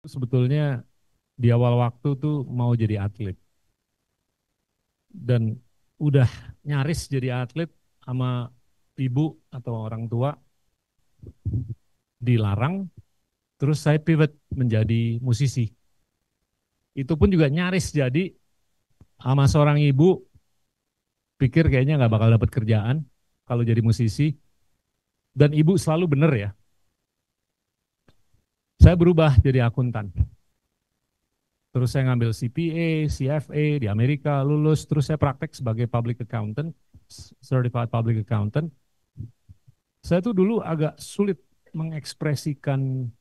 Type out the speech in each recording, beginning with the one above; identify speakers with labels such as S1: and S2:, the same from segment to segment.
S1: Sebetulnya di awal waktu tuh mau jadi atlet dan udah nyaris jadi atlet sama ibu atau orang tua dilarang, terus saya pivot menjadi musisi. Itu pun juga nyaris jadi sama seorang ibu pikir kayaknya nggak bakal dapat kerjaan kalau jadi musisi, dan ibu selalu bener ya. Saya berubah jadi akuntan. Terus saya ngambil CPA, CFA di Amerika, lulus, terus saya praktek sebagai public accountant, certified public accountant. Saya tuh dulu agak sulit mengekspresikan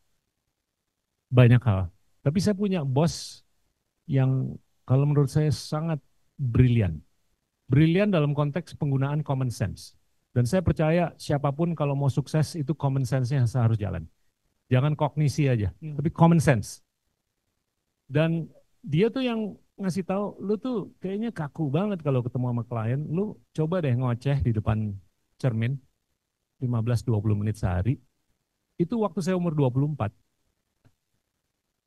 S1: banyak hal. Tapi saya punya bos yang kalau menurut saya sangat brilian. Brilian dalam konteks penggunaan common sense. Dan saya percaya siapapun kalau mau sukses itu common sense-nya harus jalan. Jangan kognisi aja, tapi common sense. Dan dia tuh yang ngasih tahu, lu tuh kayaknya kaku banget kalau ketemu sama klien, lu coba deh ngoceh di depan cermin 15-20 menit sehari. Itu waktu saya umur 24.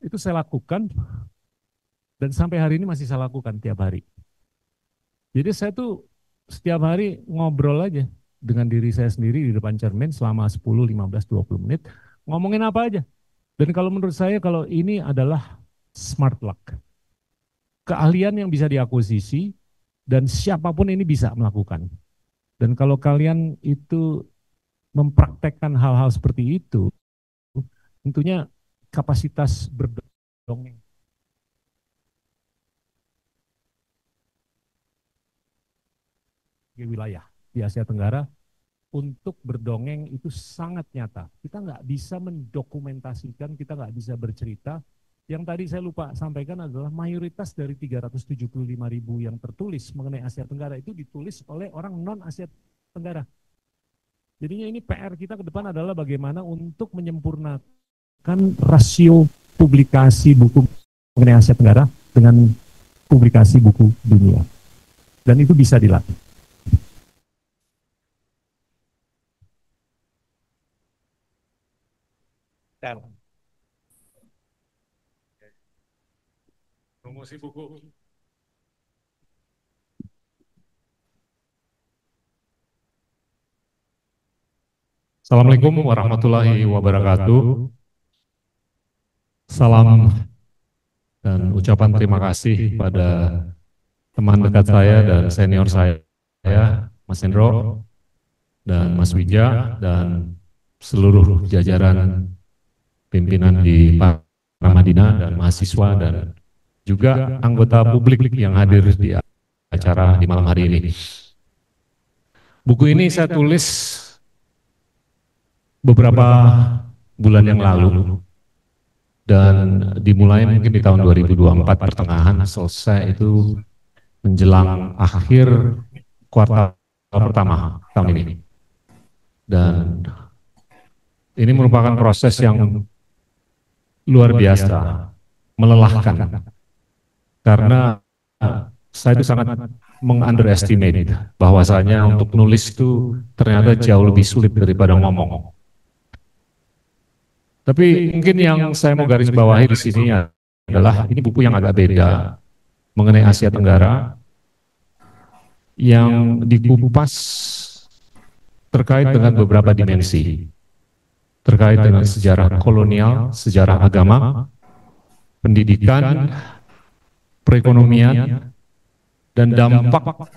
S1: Itu saya lakukan dan sampai hari ini masih saya lakukan tiap hari. Jadi saya tuh setiap hari ngobrol aja dengan diri saya sendiri di depan cermin selama 10, 15, 20 menit, ngomongin apa aja. Dan kalau menurut saya kalau ini adalah smart luck. Keahlian yang bisa diakuisisi dan siapapun ini bisa melakukan. Dan kalau kalian itu mempraktekkan hal-hal seperti itu, tentunya kapasitas berdongeng di wilayah di Asia Tenggara untuk berdongeng itu sangat nyata. Kita nggak bisa mendokumentasikan, kita nggak bisa bercerita. Yang tadi saya lupa sampaikan adalah mayoritas dari 375.000 yang tertulis mengenai Asia Tenggara itu ditulis oleh orang non Asia Tenggara. Jadinya ini PR kita ke depan adalah bagaimana untuk menyempurnakan rasio publikasi buku mengenai Asia Tenggara dengan publikasi buku dunia. Dan itu bisa dilatih. Promosi buku. Assalamualaikum warahmatullahi wabarakatuh. Salam dan ucapan terima kasih pada teman dekat saya dan senior saya, Mas Hendro dan Mas Wija dan seluruh jajaran pimpinan di Paramadina dan mahasiswa dan juga anggota publik yang hadir di acara di malam hari ini. Buku ini saya tulis beberapa bulan yang lalu dan dimulai mungkin di tahun 2024 pertengahan, selesai itu menjelang akhir kuartal pertama tahun ini. Dan ini merupakan proses yang luar biasa, melelahkan, karena saya itu sangat mengunderestimate bahwasanya untuk nulis itu ternyata jauh lebih sulit daripada ngomong. Tapi mungkin yang saya mau garis bawahi di sini adalah ini buku yang agak beda mengenai Asia Tenggara yang dikupas terkait dengan beberapa dimensi, terkait dengan sejarah kolonial, sejarah agama, pendidikan, perekonomian, dan dampak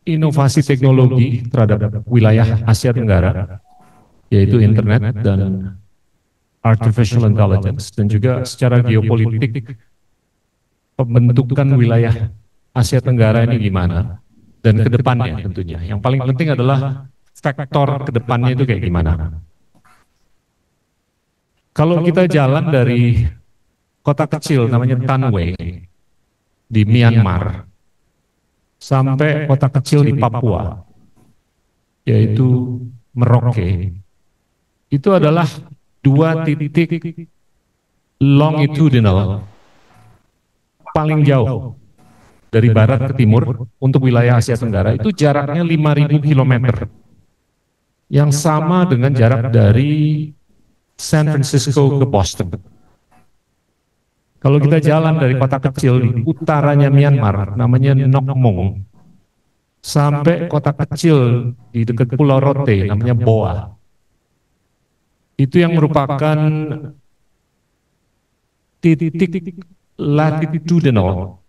S1: inovasi teknologi terhadap wilayah Asia Tenggara, yaitu internet dan artificial intelligence, dan juga secara geopolitik pembentukan wilayah Asia Tenggara ini gimana, dan kedepannya tentunya. Yang paling penting adalah faktor kedepannya itu kayak gimana. Kalau kita jalan dari kota kecil namanya Tanway di Myanmar sampai kota kecil di Papua, yaitu Merauke, itu adalah dua titik longitudinal paling jauh dari barat ke timur untuk wilayah Asia Tenggara. Itu jaraknya 5.000 km, yang sama dengan jarak dari San Francisco ke Boston. Kalau kita jalan dari kota kecil di utaranya Myanmar, namanya Nok Mong, sampai kota kecil di dekat Pulau Rote, namanya Boa, itu yang merupakan titik latitudinal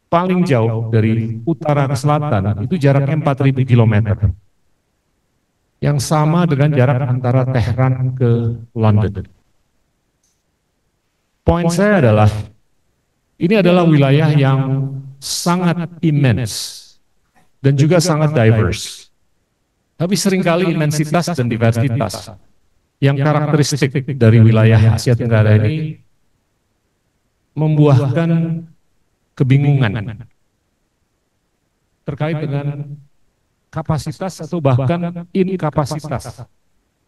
S1: paling jauh dari utara ke selatan, itu jaraknya 4.000 km. Yang sama dengan jarak antara Tehran ke London. Poin saya adalah, ini adalah wilayah yang sangat immense dan juga sangat diverse. Tapi seringkali imensitas dan diversitas yang karakteristik dari wilayah Asia Tenggara ini membuahkan kebingungan terkait dengan kapasitas atau bahkan inkapasitas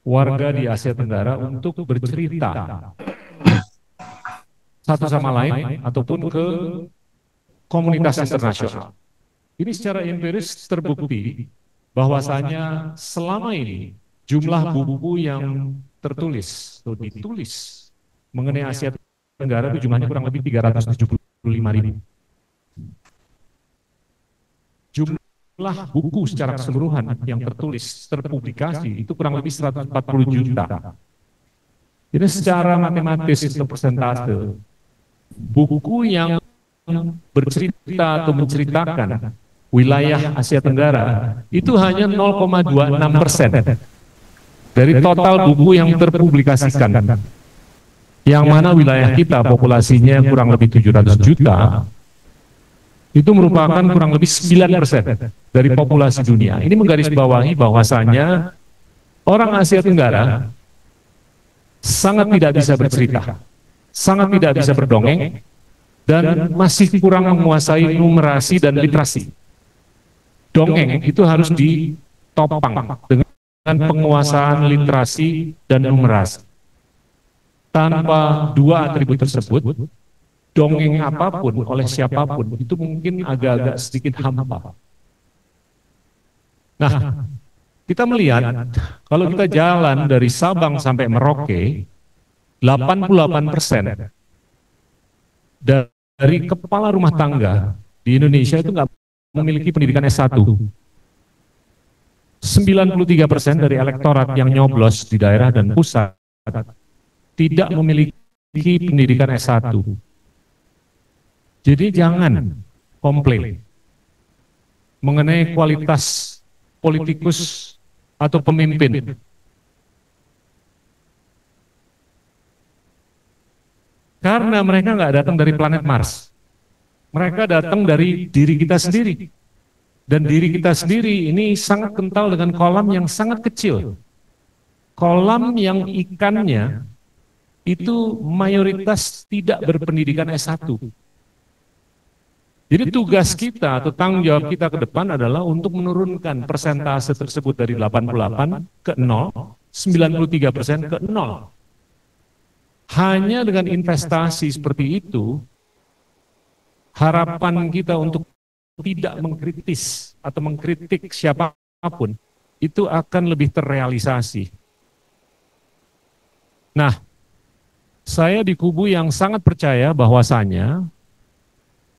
S1: warga di Asia Tenggara untuk bercerita satu sama lain ataupun ke komunitas internasional. Ini secara empiris terbukti bahwasanya selama ini jumlah buku yang tertulis atau ditulis mengenai Asia Tenggara itu jumlahnya kurang lebih 375.000. Jumlah buku secara keseluruhan yang tertulis, terpublikasi itu kurang lebih 140 juta. Jadi secara matematis atau persentase, buku yang bercerita atau menceritakan wilayah Asia Tenggara itu hanya 0,26% dari total buku yang terpublikasikan. Yang mana wilayah kita populasinya kurang lebih 700 juta, itu merupakan kurang lebih 9% dari populasi dunia. Ini menggarisbawahi bahwasanya orang Asia Tenggara sangat tidak bisa bercerita, sangat tidak bisa berdongeng, dan masih kurang menguasai numerasi dan literasi. Dongeng itu harus ditopang dengan penguasaan literasi dan numerasi. Tanpa dua atribut tersebut, dongeng apapun oleh siapapun itu mungkin agak-agak sedikit hampa. Nah, kita melihat kalau kita jalan dari Sabang sampai Merauke, 88% dari kepala rumah tangga di Indonesia itu nggak memiliki pendidikan S1. 93% dari elektorat yang nyoblos di daerah dan pusat tidak memiliki pendidikan S1. Jadi jangan komplain mengenai kualitas politikus atau pemimpin. Karena mereka nggak datang dari planet Mars. Mereka datang dari diri kita sendiri. Dan diri kita sendiri ini sangat kental dengan kolam yang sangat kecil. Kolam yang ikannya itu mayoritas tidak berpendidikan S1. Jadi tugas kita atau tanggung jawab kita ke depan adalah untuk menurunkan persentase tersebut dari 88 ke 0, 93% ke 0. Hanya dengan investasi seperti itu, harapan kita untuk tidak mengkritis atau mengkritik siapapun itu akan lebih terrealisasi. Nah, saya di kubu yang sangat percaya bahwasanya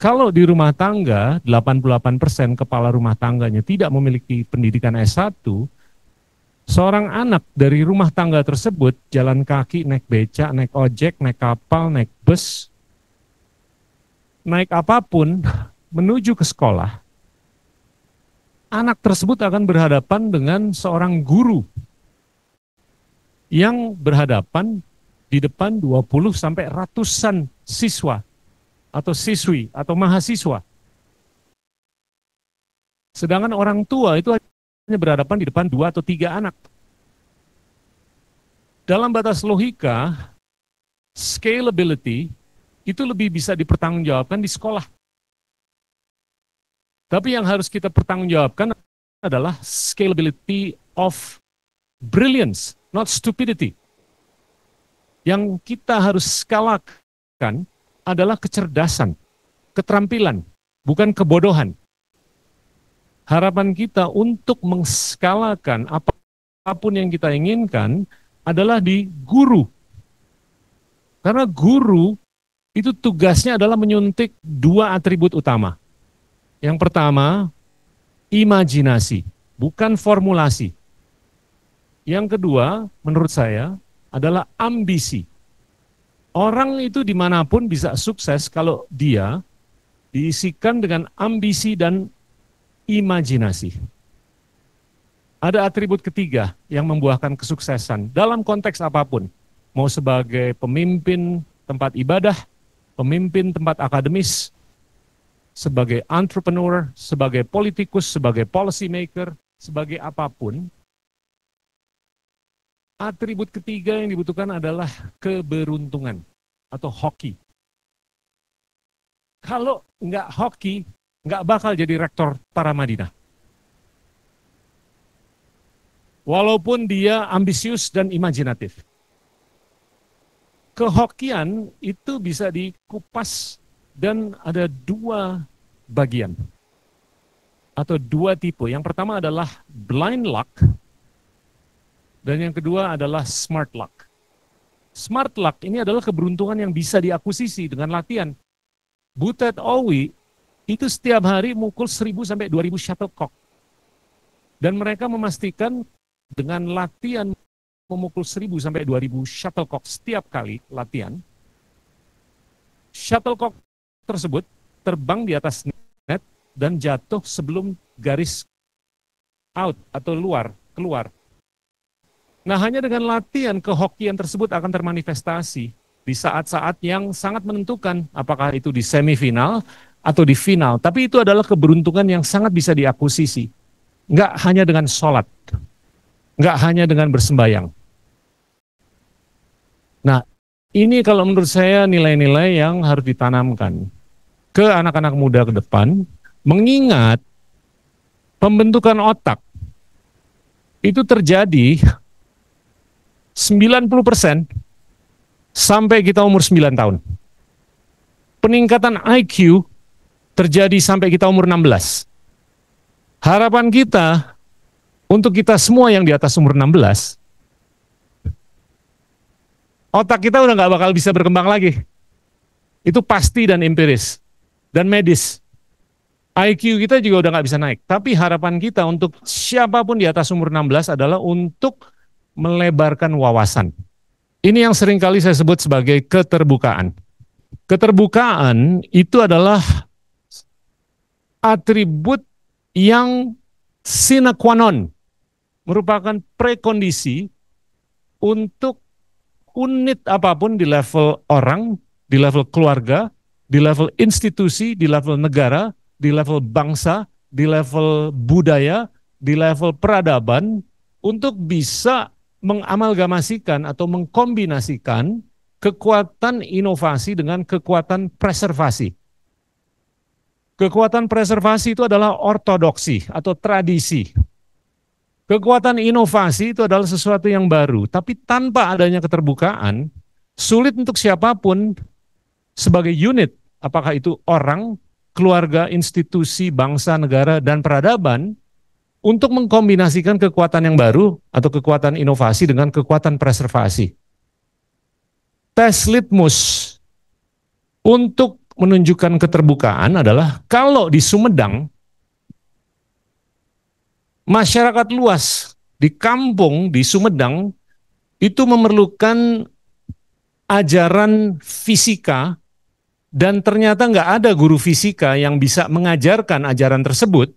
S1: kalau di rumah tangga 88% kepala rumah tangganya tidak memiliki pendidikan S1, seorang anak dari rumah tangga tersebut jalan kaki, naik becak, naik ojek, naik kapal, naik bus, naik apapun menuju ke sekolah, anak tersebut akan berhadapan dengan seorang guru yang berhadapan di depan 20 sampai ratusan siswa atau siswi atau mahasiswa. Sedangkan orang tua itu hanya berhadapan di depan 2 atau 3 anak. Dalam batas logika, scalability itu lebih bisa dipertanggungjawabkan di sekolah. Tapi yang harus kita pertanggungjawabkan adalah scalability of brilliance, not stupidity. Yang kita harus skalakan adalah kecerdasan, keterampilan, bukan kebodohan. Harapan kita untuk mengskalakan apapun yang kita inginkan adalah di guru. Karena guru itu tugasnya adalah menyuntik dua atribut utama. Yang pertama, imajinasi, bukan formulasi. Yang kedua, menurut saya, adalah ambisi. Orang itu dimanapun bisa sukses kalau dia diisikan dengan ambisi dan imajinasi. Ada atribut ketiga yang membuahkan kesuksesan dalam konteks apapun. Mau sebagai pemimpin tempat ibadah, pemimpin tempat akademis, sebagai entrepreneur, sebagai politikus, sebagai policy maker, sebagai apapun, atribut ketiga yang dibutuhkan adalah keberuntungan atau hoki. Kalau nggak hoki, nggak bakal jadi rektor Paramadina. Walaupun dia ambisius dan imajinatif. Kehokian itu bisa dikupas dan ada dua bagian atau dua tipe. Yang pertama adalah blind luck dan yang kedua adalah smart luck. Smart luck ini adalah keberuntungan yang bisa diakuisisi dengan latihan. Butet Owi itu setiap hari mukul 1.000 sampai 2.000 shuttlecock. Dan mereka memastikan dengan latihan memukul 1.000 sampai 2.000 shuttlecock setiap kali latihan, shuttlecock tersebut terbang di atas net dan jatuh sebelum garis out atau keluar. Nah, hanya dengan latihan kehokian tersebut akan termanifestasi di saat-saat yang sangat menentukan, apakah itu di semifinal atau di final. Tapi itu adalah keberuntungan yang sangat bisa diakuisisi. Nggak hanya dengan sholat, nggak hanya dengan bersembayang. Nah, ini kalau menurut saya nilai-nilai yang harus ditanamkan ke anak-anak muda ke depan, mengingat pembentukan otak itu terjadi 90% sampai kita umur 9 tahun. Peningkatan IQ terjadi sampai kita umur 16. Harapan kita untuk kita semua yang di atas umur 16, otak kita udah nggak bakal bisa berkembang lagi. Itu pasti dan empiris. Dan medis. IQ kita juga udah nggak bisa naik. Tapi harapan kita untuk siapapun di atas umur 16 adalah untuk melebarkan wawasan. Ini yang seringkali saya sebut sebagai keterbukaan. Keterbukaan itu adalah atribut yang sine qua non, merupakan prekondisi untuk unit apapun di level orang, di level keluarga, di level institusi, di level negara, di level bangsa, di level budaya, di level peradaban, untuk bisa mengamalgamasikan atau mengkombinasikan kekuatan inovasi dengan kekuatan preservasi. Kekuatan preservasi itu adalah ortodoksi atau tradisi. Kekuatan inovasi itu adalah sesuatu yang baru, tapi tanpa adanya keterbukaan, sulit untuk siapapun sebagai unit, apakah itu orang, keluarga, institusi, bangsa, negara, dan peradaban, untuk mengkombinasikan kekuatan yang baru atau kekuatan inovasi dengan kekuatan preservasi. Tes litmus untuk menunjukkan keterbukaan adalah kalau di Sumedang, masyarakat luas di kampung di Sumedang itu memerlukan ajaran fisika dan ternyata nggak ada guru fisika yang bisa mengajarkan ajaran tersebut.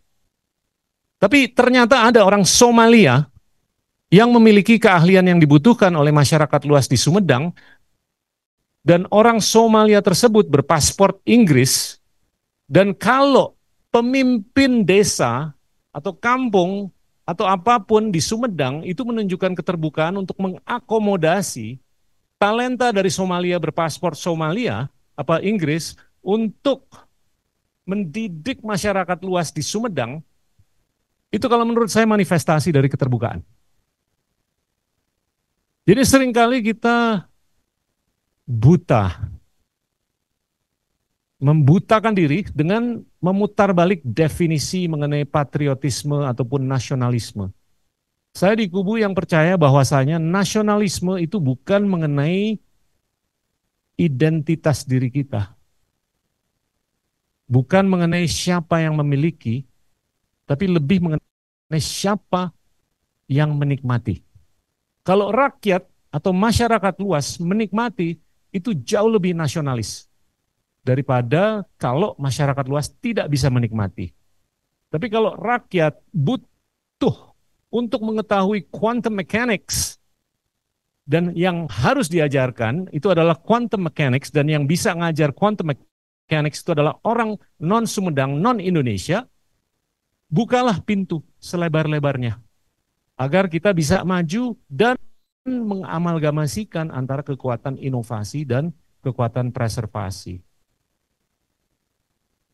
S1: Tapi ternyata ada orang Somalia yang memiliki keahlian yang dibutuhkan oleh masyarakat luas di Sumedang, dan orang Somalia tersebut berpaspor Inggris, dan kalau pemimpin desa atau kampung atau apapun di Sumedang itu menunjukkan keterbukaan untuk mengakomodasi talenta dari Somalia berpaspor Somalia, apa Inggris, untuk mendidik masyarakat luas di Sumedang, itu kalau menurut saya manifestasi dari keterbukaan. Jadi seringkali kita buta, membutakan diri dengan memutar balik definisi mengenai patriotisme ataupun nasionalisme. Saya di kubu yang percaya bahwasanya nasionalisme itu bukan mengenai identitas diri kita, bukan mengenai siapa yang memiliki, tapi lebih mengenai siapa yang menikmati. Kalau rakyat atau masyarakat luas menikmati, itu jauh lebih nasionalis daripada kalau masyarakat luas tidak bisa menikmati. Tapi kalau rakyat butuh untuk mengetahui quantum mechanics, dan yang harus diajarkan itu adalah quantum mechanics, dan yang bisa ngajar quantum mechanics itu adalah orang non-Sumedang, non-Indonesia, bukalah pintu selebar-lebarnya agar kita bisa maju dan mengamalgamasikan antara kekuatan inovasi dan kekuatan preservasi.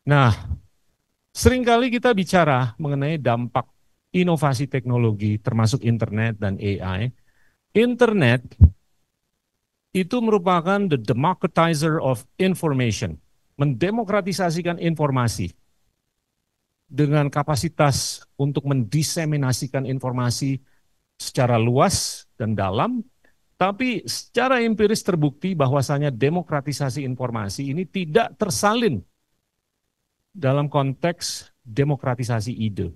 S1: Nah, seringkali kita bicara mengenai dampak inovasi teknologi termasuk internet dan AI. Internet itu merupakan the democratizer of information, mendemokratisasikan informasi dengan kapasitas untuk mendiseminasikan informasi secara luas dan dalam, tapi secara empiris terbukti bahwasanya demokratisasi informasi ini tidak tersalin dalam konteks demokratisasi ide.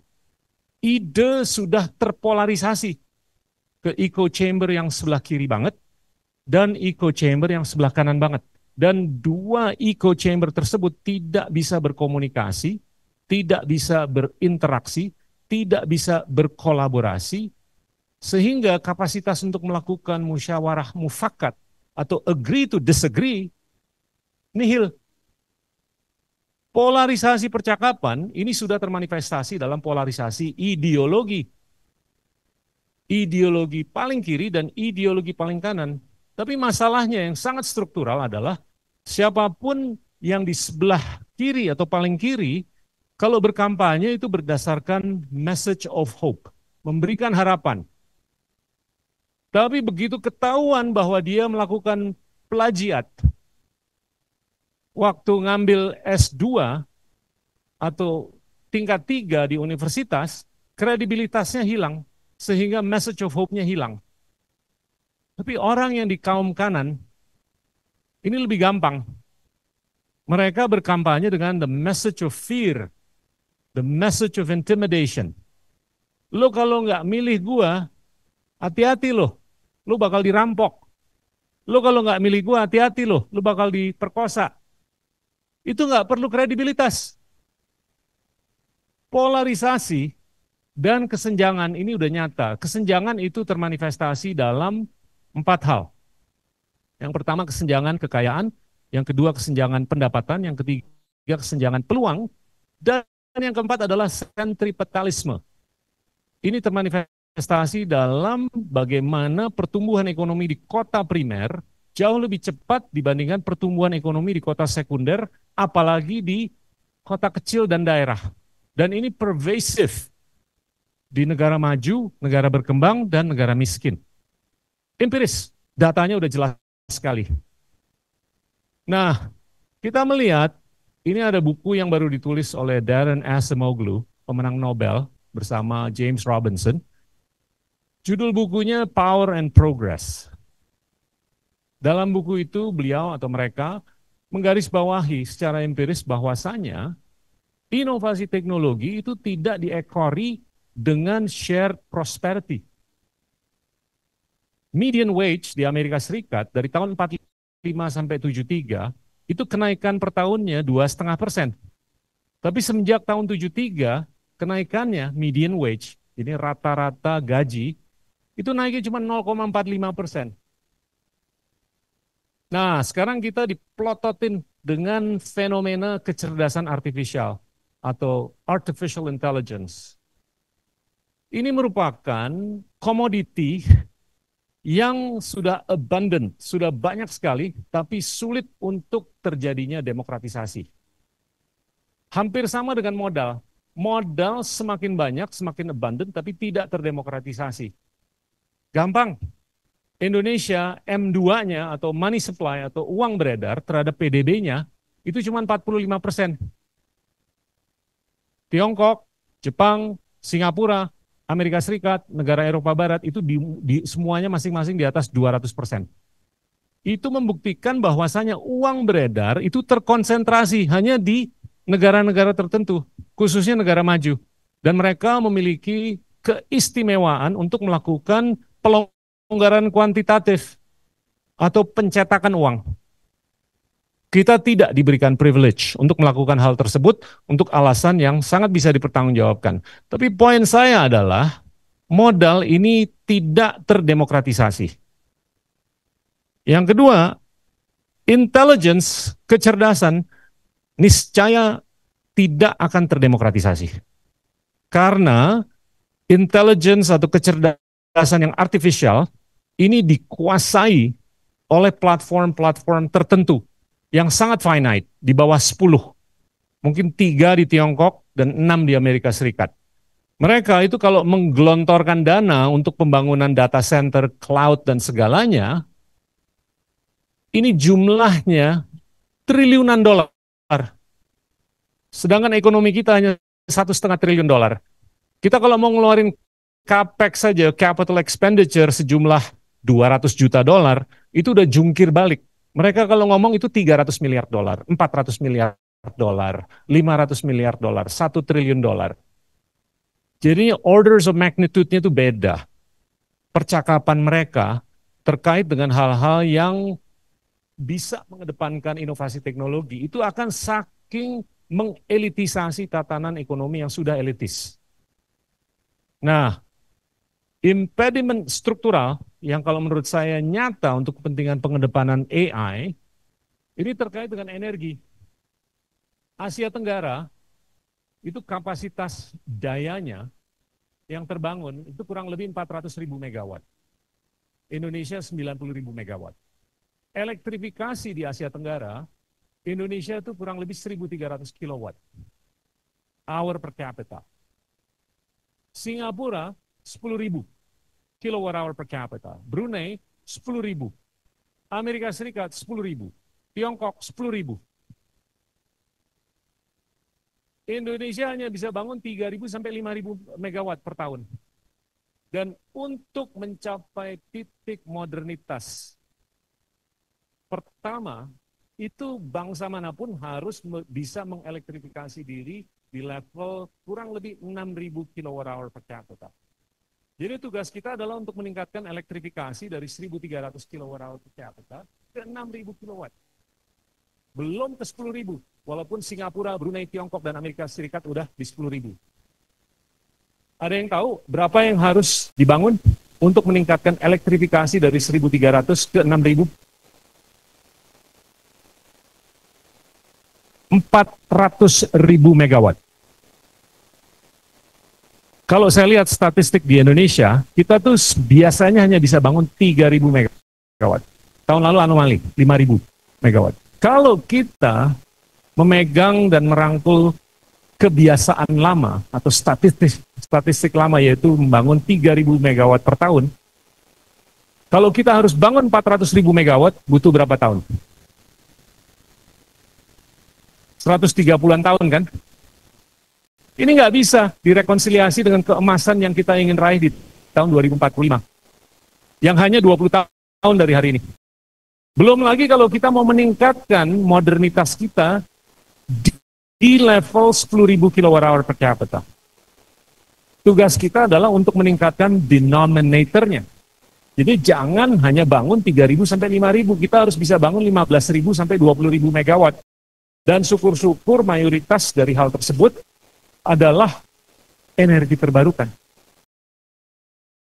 S1: Ide sudah terpolarisasi ke echo chamber yang sebelah kiri banget dan echo chamber yang sebelah kanan banget. Dan dua echo chamber tersebut tidak bisa berkomunikasi, tidak bisa berinteraksi, tidak bisa berkolaborasi, sehingga kapasitas untuk melakukan musyawarah mufakat atau agree to disagree nihil. Polarisasi percakapan ini sudah termanifestasi dalam polarisasi ideologi. Ideologi paling kiri dan ideologi paling kanan. Tapi masalahnya yang sangat struktural adalah siapapun yang di sebelah kiri atau paling kiri, kalau berkampanye itu berdasarkan message of hope, memberikan harapan. Tapi begitu ketahuan bahwa dia melakukan plagiat, waktu ngambil S2 atau tingkat 3 di universitas, kredibilitasnya hilang, sehingga message of hope-nya hilang. Tapi orang yang di kaum kanan, ini lebih gampang. Mereka berkampanye dengan the message of fear, the message of intimidation. Lo kalau nggak milih gua, hati-hati lo, lo bakal dirampok. Lo kalau nggak milih gua, hati-hati lo bakal diperkosa. Itu nggak perlu kredibilitas. Polarisasi dan kesenjangan ini udah nyata. Kesenjangan itu termanifestasi dalam 4 hal. Yang pertama kesenjangan kekayaan, yang kedua kesenjangan pendapatan, yang ketiga kesenjangan peluang, dan yang keempat adalah sentripetalisme. Ini termanifestasi dalam bagaimana pertumbuhan ekonomi di kota primer jauh lebih cepat dibandingkan pertumbuhan ekonomi di kota sekunder, apalagi di kota kecil dan daerah. Dan ini pervasive di negara maju, negara berkembang, dan negara miskin. Empiris, datanya udah jelas sekali. Nah, kita melihat, ini ada buku yang baru ditulis oleh Darren Acemoglu, pemenang Nobel, bersama James Robinson. Judul bukunya Power and Progress. Dalam buku itu, beliau atau mereka menggarisbawahi secara empiris bahwasanya inovasi teknologi itu tidak diekori dengan shared prosperity. Median wage di Amerika Serikat dari tahun 45 sampai 73 itu kenaikan per tahunnya 2,5%. Tapi semenjak tahun 73 kenaikannya median wage, ini rata-rata gaji, itu naiknya cuma 0,45%. Nah, sekarang kita diplototin dengan fenomena kecerdasan artifisial atau artificial intelligence. Ini merupakan komoditi yang sudah abundant, sudah banyak sekali, tapi sulit untuk terjadinya demokratisasi. Hampir sama dengan modal. Modal semakin banyak, semakin abundant, tapi tidak terdemokratisasi. Gampang. Indonesia M2-nya atau money supply atau uang beredar terhadap PDB-nya itu cuma 45%. Tiongkok, Jepang, Singapura Amerika Serikat, negara Eropa Barat itu semuanya masing-masing di atas 200%. Itu membuktikan bahwasanya uang beredar itu terkonsentrasi hanya di negara-negara tertentu, khususnya negara maju. Dan mereka memiliki keistimewaan untuk melakukan pelonggaran kuantitatif atau pencetakan uang. Kita tidak diberikan privilege untuk melakukan hal tersebut untuk alasan yang sangat bisa dipertanggungjawabkan. Tapi poin saya adalah modal ini tidak terdemokratisasi. Yang kedua, intelligence, kecerdasan, niscaya tidak akan terdemokratisasi. Karena intelligence atau kecerdasan yang artificial ini dikuasai oleh platform-platform tertentu yang sangat finite, di bawah 10. Mungkin 3 di Tiongkok dan 6 di Amerika Serikat. Mereka itu kalau menggelontorkan dana untuk pembangunan data center, cloud, dan segalanya, ini jumlahnya triliunan dolar. Sedangkan ekonomi kita hanya 1,5 triliun dolar. Kita kalau mau ngeluarin capex saja, capital expenditure sejumlah 200 juta dolar, itu udah jungkir balik. Mereka kalau ngomong itu 300 miliar dolar, 400 miliar dolar, 500 miliar dolar, 1 triliun dolar. Jadi orders of magnitude-nya itu beda. Percakapan mereka terkait dengan hal-hal yang bisa mengedepankan inovasi teknologi, itu akan saking mengelitisasi tatanan ekonomi yang sudah elitis. Nah, impediment struktural yang kalau menurut saya nyata untuk kepentingan pengedepanan AI, ini terkait dengan energi. Asia Tenggara, itu kapasitas dayanya yang terbangun itu kurang lebih 400.000 megawatt. Indonesia 90.000 megawatt. Elektrifikasi di Asia Tenggara, Indonesia itu kurang lebih 1.300 kilowatt hour per capita. Singapura 10.000 kilowatt hour per capita. Brunei 10.000. Amerika Serikat 10.000. Tiongkok 10.000. Indonesia hanya bisa bangun 3.000 sampai 5.000 megawatt per tahun. Dan untuk mencapai titik modernitas pertama, itu bangsa manapun harus bisa mengelektrifikasi diri di level kurang lebih 6.000 kilowatt hour per capita. Jadi tugas kita adalah untuk meningkatkan elektrifikasi dari 1.300 kWh per capita ke 6.000 kW. Belum ke 10.000, walaupun Singapura, Brunei, Tiongkok, dan Amerika Serikat udah di 10.000. Ada yang tahu berapa yang harus dibangun untuk meningkatkan elektrifikasi dari 1.300 ke 6.000? 400.000 megawatt. Kalau saya lihat statistik di Indonesia, kita tuh biasanya hanya bisa bangun 3.000 megawatt. Tahun lalu anomali, 5.000 megawatt. Kalau kita memegang dan merangkul kebiasaan lama atau statistik lama, yaitu membangun 3.000 megawatt per tahun, kalau kita harus bangun 400.000 megawatt, butuh berapa tahun? 130-an tahun kan? Ini nggak bisa direkonsiliasi dengan keemasan yang kita ingin raih di tahun 2045. Yang hanya 20 tahun dari hari ini. Belum lagi kalau kita mau meningkatkan modernitas kita di level 10.000 kWh per capita. Tugas kita adalah untuk meningkatkan denominatornya. Jadi jangan hanya bangun 3.000 sampai 5.000, kita harus bisa bangun 15.000 sampai 20.000 megawatt. Dan syukur-syukur mayoritas dari hal tersebut adalah energi terbarukan.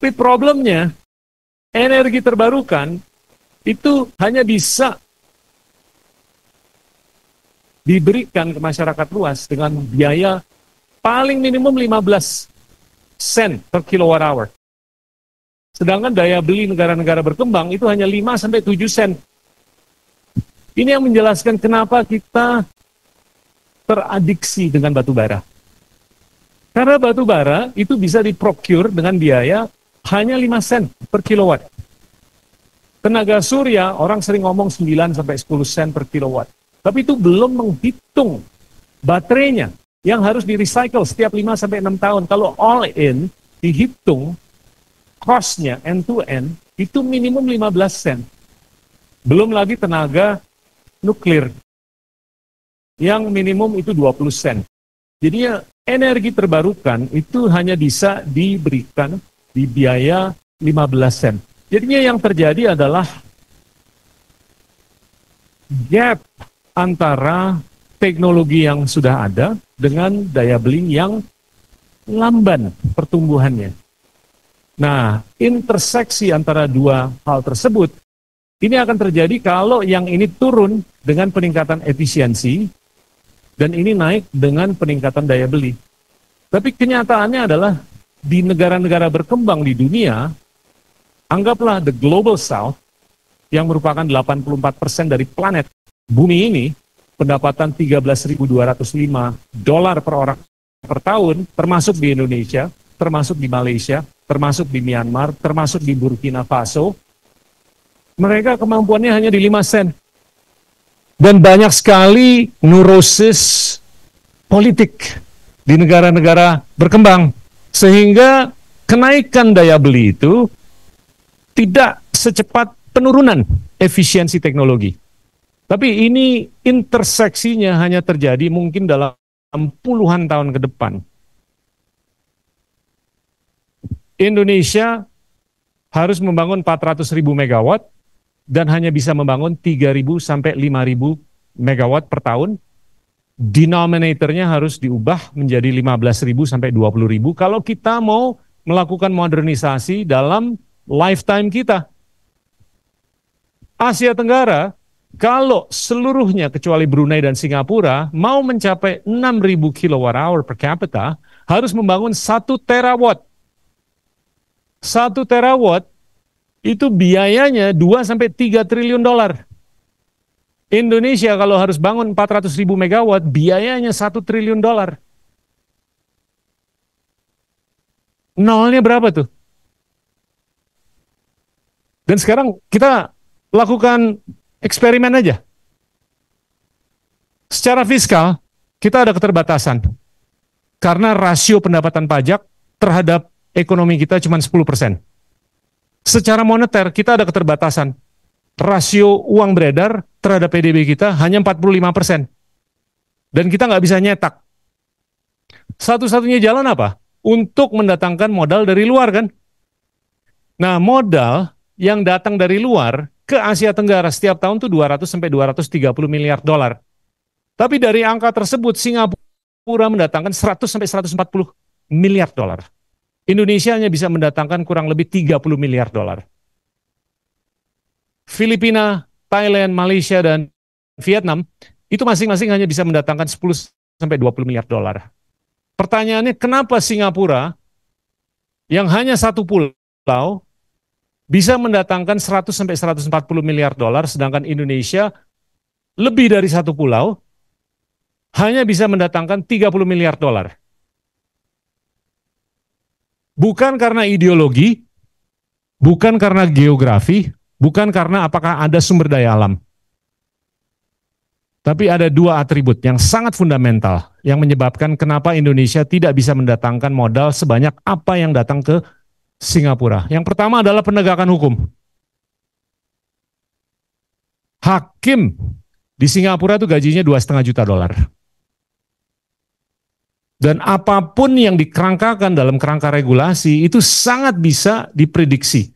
S1: Tapi problemnya, energi terbarukan itu hanya bisa diberikan ke masyarakat luas dengan biaya paling minimum 15 sen per kilowatt hour. Sedangkan daya beli negara-negara berkembang itu hanya 5 sampai 7 sen. Ini yang menjelaskan kenapa kita teradiksi dengan batu bara. Karena batu bara itu bisa diprocure dengan biaya hanya 5 sen per kilowatt. Tenaga surya, orang sering ngomong 9 sampai 10 sen per kilowatt. Tapi itu belum menghitung baterainya yang harus di-recycle setiap 5 sampai 6 tahun. Kalau all in, dihitung cost-nya end to end itu minimum 15 sen. Belum lagi tenaga nuklir yang minimum itu 20 sen. Jadi energi terbarukan itu hanya bisa diberikan di biaya 15 sen. Jadinya yang terjadi adalah gap antara teknologi yang sudah ada dengan daya beli yang lamban pertumbuhannya. Nah, interseksi antara dua hal tersebut, ini akan terjadi kalau yang ini turun dengan peningkatan efisiensi, dan ini naik dengan peningkatan daya beli. Tapi kenyataannya adalah, di negara-negara berkembang di dunia, anggaplah the global south, yang merupakan 84% dari planet bumi ini, pendapatan $13.205 per orang per tahun, termasuk di Indonesia, termasuk di Malaysia, termasuk di Myanmar, termasuk di Burkina Faso, mereka kemampuannya hanya di 5 sen. Dan banyak sekali neurosis politik di negara-negara berkembang, sehingga kenaikan daya beli itu tidak secepat penurunan efisiensi teknologi. Tapi ini interseksinya hanya terjadi mungkin dalam puluhan tahun ke depan. Indonesia harus membangun 400.000 megawatt dan hanya bisa membangun 3.000 sampai 5.000 megawatt per tahun. Denominatornya harus diubah menjadi 15.000 sampai 20.000 kalau kita mau melakukan modernisasi dalam lifetime kita. Asia Tenggara, kalau seluruhnya kecuali Brunei dan Singapura mau mencapai 6.000 kilowatt-hour per capita, harus membangun 1 terawatt. 1 terawatt itu biayanya 2-3 triliun dolar. Indonesia kalau harus bangun 400.000 megawatt, biayanya 1 triliun dolar. Nolnya berapa tuh? Dan sekarang kita lakukan eksperimen aja. Secara fiskal, kita ada keterbatasan. Karena rasio pendapatan pajak terhadap ekonomi kita cuma 10%. Secara moneter, kita ada keterbatasan. Rasio uang beredar terhadap PDB kita hanya 45%. Dan kita nggak bisa nyetak. Satu-satunya jalan apa? Untuk mendatangkan modal dari luar, kan? Nah, modal yang datang dari luar ke Asia Tenggara setiap tahun tuh 200-230 miliar dolar. Tapi dari angka tersebut, Singapura mendatangkan 100-140 miliar dolar. Indonesia hanya bisa mendatangkan kurang lebih 30 miliar dolar. Filipina, Thailand, Malaysia, dan Vietnam, itu masing-masing hanya bisa mendatangkan 10-20 miliar dolar. Pertanyaannya, kenapa Singapura, yang hanya satu pulau, bisa mendatangkan 100-140 miliar dolar, sedangkan Indonesia lebih dari satu pulau, hanya bisa mendatangkan 30 miliar dolar. Bukan karena ideologi, bukan karena geografi, bukan karena apakah ada sumber daya alam. Tapi ada dua atribut yang sangat fundamental yang menyebabkan kenapa Indonesia tidak bisa mendatangkan modal sebanyak apa yang datang ke Singapura. Yang pertama adalah penegakan hukum. Hakim di Singapura itu gajinya 2,5 juta dolar. Dan apapun yang dikerangkakan dalam kerangka regulasi itu sangat bisa diprediksi.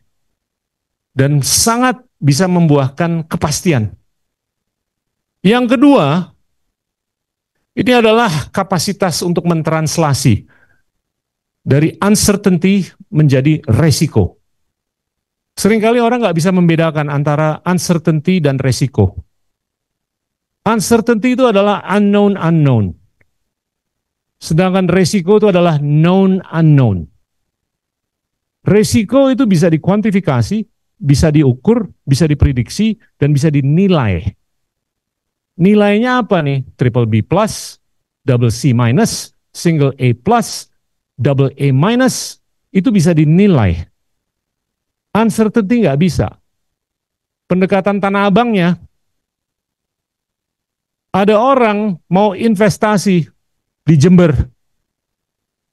S1: Dan sangat bisa membuahkan kepastian. Yang kedua, ini adalah kapasitas untuk mentranslasi dari uncertainty menjadi resiko. Seringkali orang nggak bisa membedakan antara uncertainty dan resiko. Uncertainty itu adalah unknown. Sedangkan resiko itu adalah known unknown. Resiko itu bisa dikuantifikasi, bisa diukur, bisa diprediksi, dan bisa dinilai. Nilainya apa nih? Triple B plus, double C minus, single A plus, double A minus, itu bisa dinilai. Uncertainty nggak bisa. Pendekatan Tanah Abangnya, ada orang mau investasi di Jember.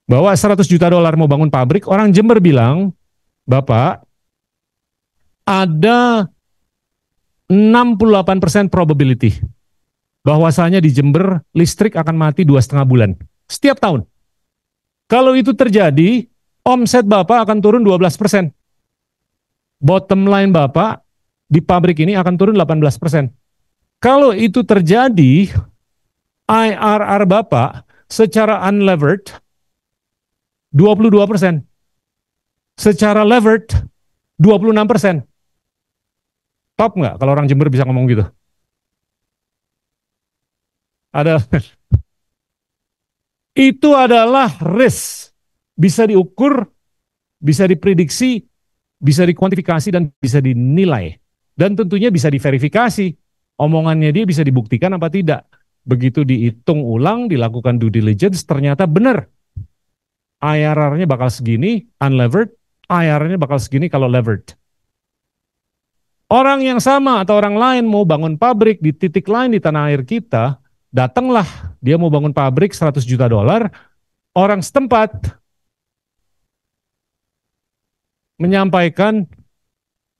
S1: Bahwa 100 juta dolar mau bangun pabrik, orang Jember bilang, Bapak, ada 68% probability bahwasanya di Jember listrik akan mati 2,5 bulan setiap tahun. Kalau itu terjadi, omset Bapak akan turun 12%. Bottom line Bapak di pabrik ini akan turun 18%. Kalau itu terjadi, IRR Bapak secara unlevered 22%. Secara levered 26%. Top nggak kalau orang Jember bisa ngomong gitu? Ada. Itu adalah risk. Bisa diukur, bisa diprediksi, bisa dikuantifikasi, dan bisa dinilai. Dan tentunya bisa diverifikasi. Omongannya dia bisa dibuktikan apa tidak. Begitu dihitung ulang, dilakukan due diligence, ternyata benar. IRR-nya bakal segini, unlevered, IRR-nya bakal segini kalau levered. Orang yang sama atau orang lain mau bangun pabrik di titik lain di tanah air kita, datanglah dia mau bangun pabrik 100 juta dolar, orang setempat menyampaikan,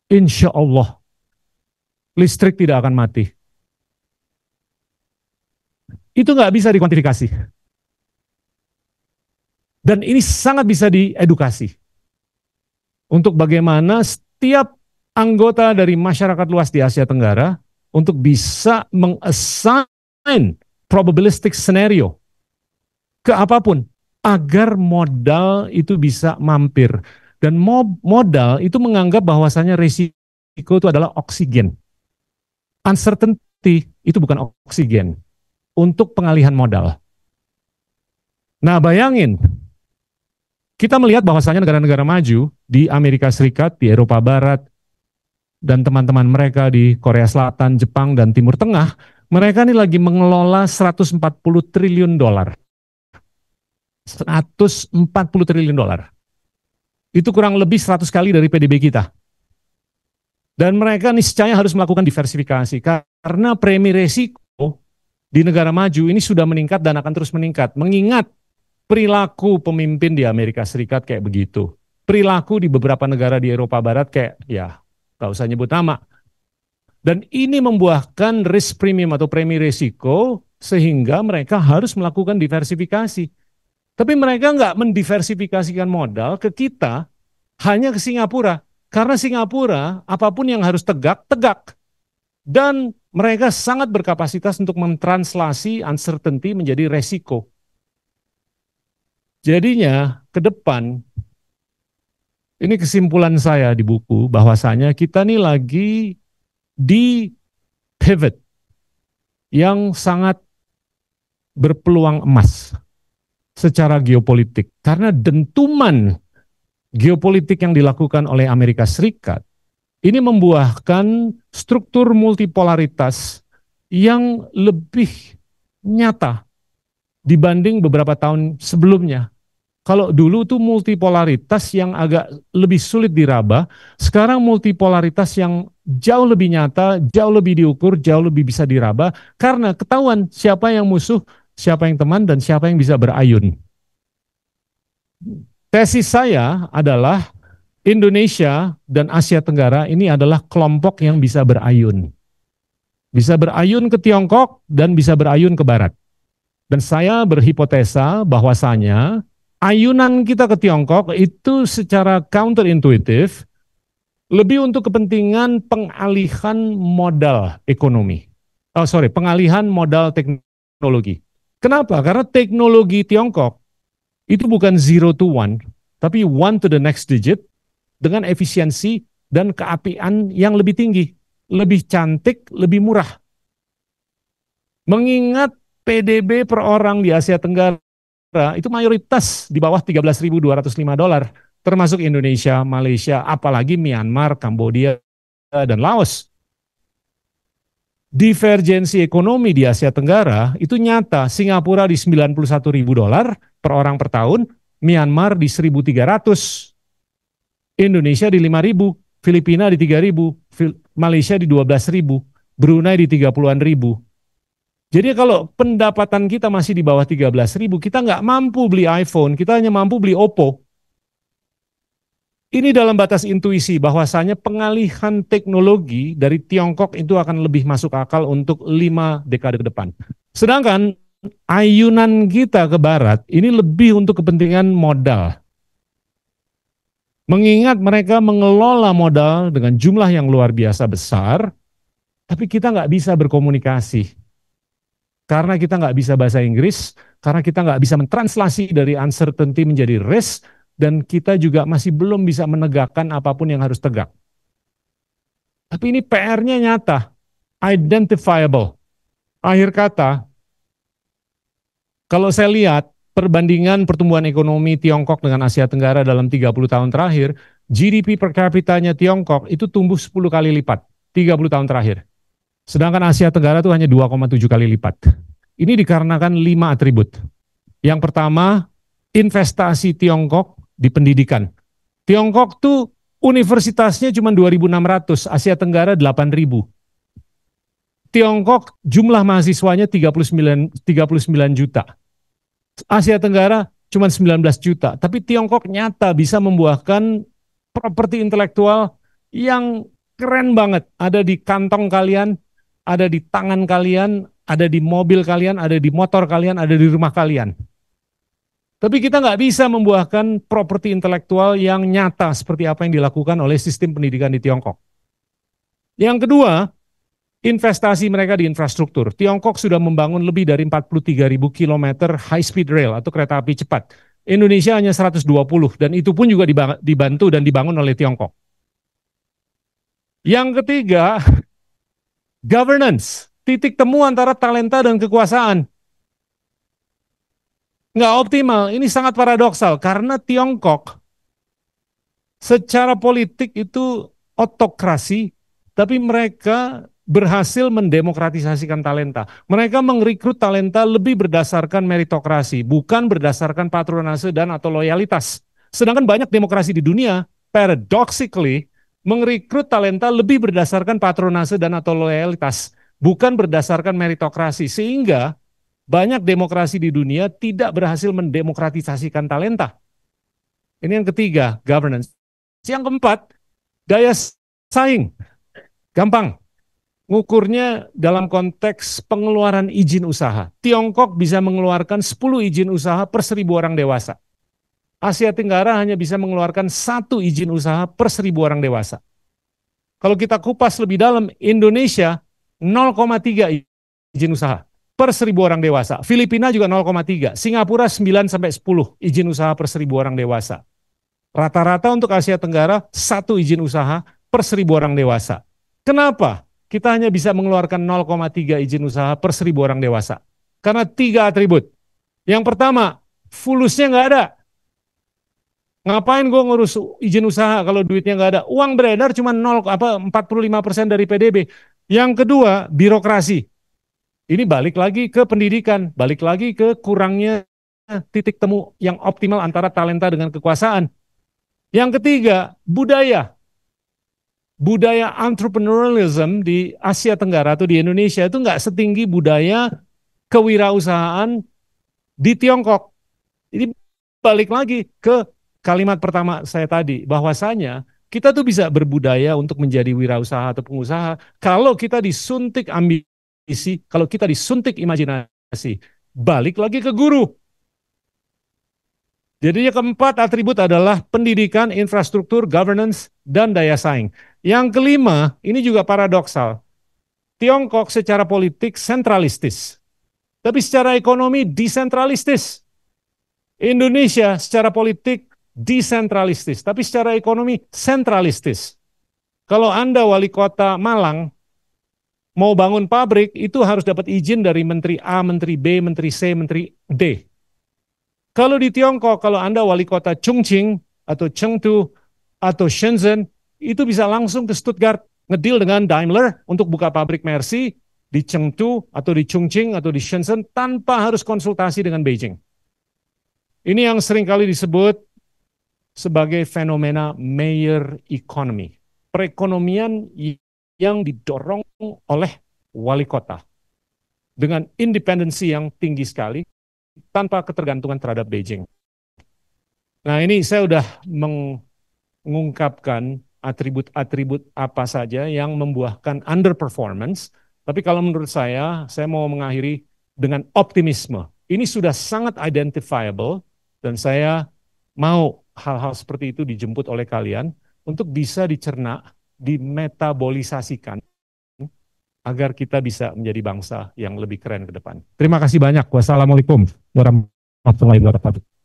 S1: insya Allah listrik tidak akan mati. Itu nggak bisa dikuantifikasi. Dan ini sangat bisa diedukasi. Untuk bagaimana setiap anggota dari masyarakat luas di Asia Tenggara untuk bisa mengassign probabilistic scenario ke apapun agar modal itu bisa mampir. Dan modal itu menganggap bahwasanya risiko itu adalah oksigen. Uncertainty itu bukan oksigen untuk pengalihan modal. Nah, bayangin, kita melihat bahwasanya negara-negara maju di Amerika Serikat, di Eropa Barat, dan teman-teman mereka di Korea Selatan, Jepang, dan Timur Tengah, mereka ini lagi mengelola 140 triliun dolar. 140 triliun dolar. Itu kurang lebih 100 kali dari PDB kita. Dan mereka niscaya harus melakukan diversifikasi karena premi resiko di negara maju ini sudah meningkat dan akan terus meningkat. Mengingat perilaku pemimpin di Amerika Serikat kayak begitu. Perilaku di beberapa negara di Eropa Barat kayak, ya, nggak usah nyebut nama. Dan ini membuahkan risk premium atau premi risiko sehingga mereka harus melakukan diversifikasi. Tapi mereka nggak mendiversifikasikan modal ke kita, hanya ke Singapura. Karena Singapura, apapun yang harus tegak, tegak. Dan mereka sangat berkapasitas untuk mentranslasi uncertainty menjadi resiko. Jadinya ke depan, ini kesimpulan saya di buku, bahwasanya kita nih lagi di pivot yang sangat berpeluang emas secara geopolitik. Karena dentuman geopolitik yang dilakukan oleh Amerika Serikat, ini membuahkan struktur multipolaritas yang lebih nyata dibanding beberapa tahun sebelumnya. Kalau dulu tuh multipolaritas yang agak lebih sulit diraba, sekarang multipolaritas yang jauh lebih nyata, jauh lebih diukur, jauh lebih bisa diraba, karena ketahuan siapa yang musuh, siapa yang teman, dan siapa yang bisa berayun. Tesis saya adalah Indonesia dan Asia Tenggara ini adalah kelompok yang bisa berayun. Bisa berayun ke Tiongkok dan bisa berayun ke Barat. Dan saya berhipotesa bahwasanya ayunan kita ke Tiongkok itu secara counterintuitif lebih untuk kepentingan pengalihan modal ekonomi. Pengalihan modal teknologi. Kenapa? Karena teknologi Tiongkok itu bukan 0 to 1, tapi 1 to the next digit dengan efisiensi dan keapian yang lebih tinggi, lebih cantik, lebih murah. Mengingat PDB per orang di Asia Tenggara itu mayoritas di bawah 13.205 dolar, termasuk Indonesia, Malaysia, apalagi Myanmar, Kambodia, dan Laos. Divergensi ekonomi di Asia Tenggara itu nyata. Singapura di 91.000 dolar per orang per tahun, Myanmar di 1.300, Indonesia di 5.000, Filipina di 3.000, Malaysia di 12.000, Brunei di 30-an ribu. Jadi kalau pendapatan kita masih di bawah 13.000, kita nggak mampu beli iPhone, kita hanya mampu beli Oppo. Ini dalam batas intuisi bahwasanya pengalihan teknologi dari Tiongkok itu akan lebih masuk akal untuk 5 dekade ke depan. Sedangkan ayunan kita ke barat ini lebih untuk kepentingan modal. Mengingat mereka mengelola modal dengan jumlah yang luar biasa besar, tapi kita nggak bisa berkomunikasi. Karena kita nggak bisa bahasa Inggris, karena kita nggak bisa mentranslasi dari uncertainty menjadi risk, dan kita juga masih belum bisa menegakkan apapun yang harus tegak. Tapi ini PR-nya nyata, identifiable. Akhir kata, kalau saya lihat perbandingan pertumbuhan ekonomi Tiongkok dengan Asia Tenggara dalam 30 tahun terakhir, GDP per kapitanya Tiongkok itu tumbuh 10 kali lipat 30 tahun terakhir. Sedangkan Asia Tenggara itu hanya 2,7 kali lipat. Ini dikarenakan 5 atribut. Yang pertama, investasi Tiongkok di pendidikan. Tiongkok tuh universitasnya cuma 2.600, Asia Tenggara 8.000. Tiongkok jumlah mahasiswanya 39 juta. Asia Tenggara cuma 19 juta. Tapi Tiongkok nyata bisa membuahkan properti intelektual yang keren banget. Ada di kantong kalian, ada di tangan kalian, ada di mobil kalian, ada di motor kalian, ada di rumah kalian. Tapi kita nggak bisa membuahkan properti intelektual yang nyata seperti apa yang dilakukan oleh sistem pendidikan di Tiongkok. Yang kedua, investasi mereka di infrastruktur. Tiongkok sudah membangun lebih dari 43.000 kilometer high speed rail atau kereta api cepat. Indonesia hanya 120 dan itu pun juga dibantu dan dibangun oleh Tiongkok. Yang ketiga, governance. Titik temu antara talenta dan kekuasaan. Nggak optimal, ini sangat paradoksal karena Tiongkok secara politik itu otokrasi, tapi mereka berhasil mendemokratisasikan talenta. Mereka merekrut talenta lebih berdasarkan meritokrasi, bukan berdasarkan patronase dan atau loyalitas. Sedangkan banyak demokrasi di dunia, paradoxically, merekrut talenta lebih berdasarkan patronase dan atau loyalitas, bukan berdasarkan meritokrasi. Sehingga banyak demokrasi di dunia tidak berhasil mendemokratisasikan talenta. Ini yang ketiga, governance. Yang keempat, daya saing. Gampang. Ngukurnya dalam konteks pengeluaran izin usaha. Tiongkok bisa mengeluarkan 10 izin usaha per 1.000 orang dewasa. Asia Tenggara hanya bisa mengeluarkan 1 izin usaha per 1.000 orang dewasa. Kalau kita kupas lebih dalam, Indonesia 0,3 izin usaha per 1.000 orang dewasa. Filipina juga 0,3. Singapura 9 sampai 10 izin usaha per 1.000 orang dewasa. Rata-rata untuk Asia Tenggara 1 izin usaha per 1.000 orang dewasa. Kenapa? Kita hanya bisa mengeluarkan 0,3 izin usaha per 1.000 orang dewasa. Karena 3 atribut. Yang pertama, fulusnya nggak ada. Ngapain gue ngurus izin usaha kalau duitnya nggak ada? Uang beredar cuma 45% dari PDB. Yang kedua, birokrasi. Ini balik lagi ke pendidikan, balik lagi ke kurangnya titik temu yang optimal antara talenta dengan kekuasaan. Yang ketiga, budaya. Budaya entrepreneurialism di Asia Tenggara atau di Indonesia itu nggak setinggi budaya kewirausahaan di Tiongkok. Ini balik lagi ke kalimat pertama saya tadi, bahwasanya kita tuh bisa berbudaya untuk menjadi wirausaha atau pengusaha kalau kita disuntik ambisi, kalau kita disuntik imajinasi. Balik lagi ke guru. Jadi yang keempat atribut adalah pendidikan, infrastruktur, governance, dan daya saing. Yang kelima, ini juga paradoksal. Tiongkok secara politik sentralistis, tapi secara ekonomi desentralistis. Indonesia secara politik desentralistis, tapi secara ekonomi sentralistis. Kalau Anda wali kota Malang, mau bangun pabrik, itu harus dapat izin dari Menteri A, Menteri B, Menteri C, Menteri D. Kalau di Tiongkok, kalau Anda wali kota Chongqing, atau Chengdu, atau Shenzhen, itu bisa langsung ke Stuttgart, ngedeal dengan Daimler untuk buka pabrik Mercy di Chengdu, atau di Chongqing, atau di Shenzhen, tanpa harus konsultasi dengan Beijing. Ini yang seringkali disebut sebagai fenomena mayor economy. Perekonomian yang didorong oleh wali kota. dengan independensi yang tinggi sekali, tanpa ketergantungan terhadap Beijing. Nah, ini saya sudah mengungkapkan atribut-atribut apa saja yang membuahkan underperformance, tapi kalau menurut saya mau mengakhiri dengan optimisme. Ini sudah sangat identifiable, dan saya mau hal-hal seperti itu dijemput oleh kalian untuk bisa dicerna, dimetabolisasikan, agar kita bisa menjadi bangsa yang lebih keren ke depan. Terima kasih banyak. Wassalamualaikum warahmatullahi wabarakatuh.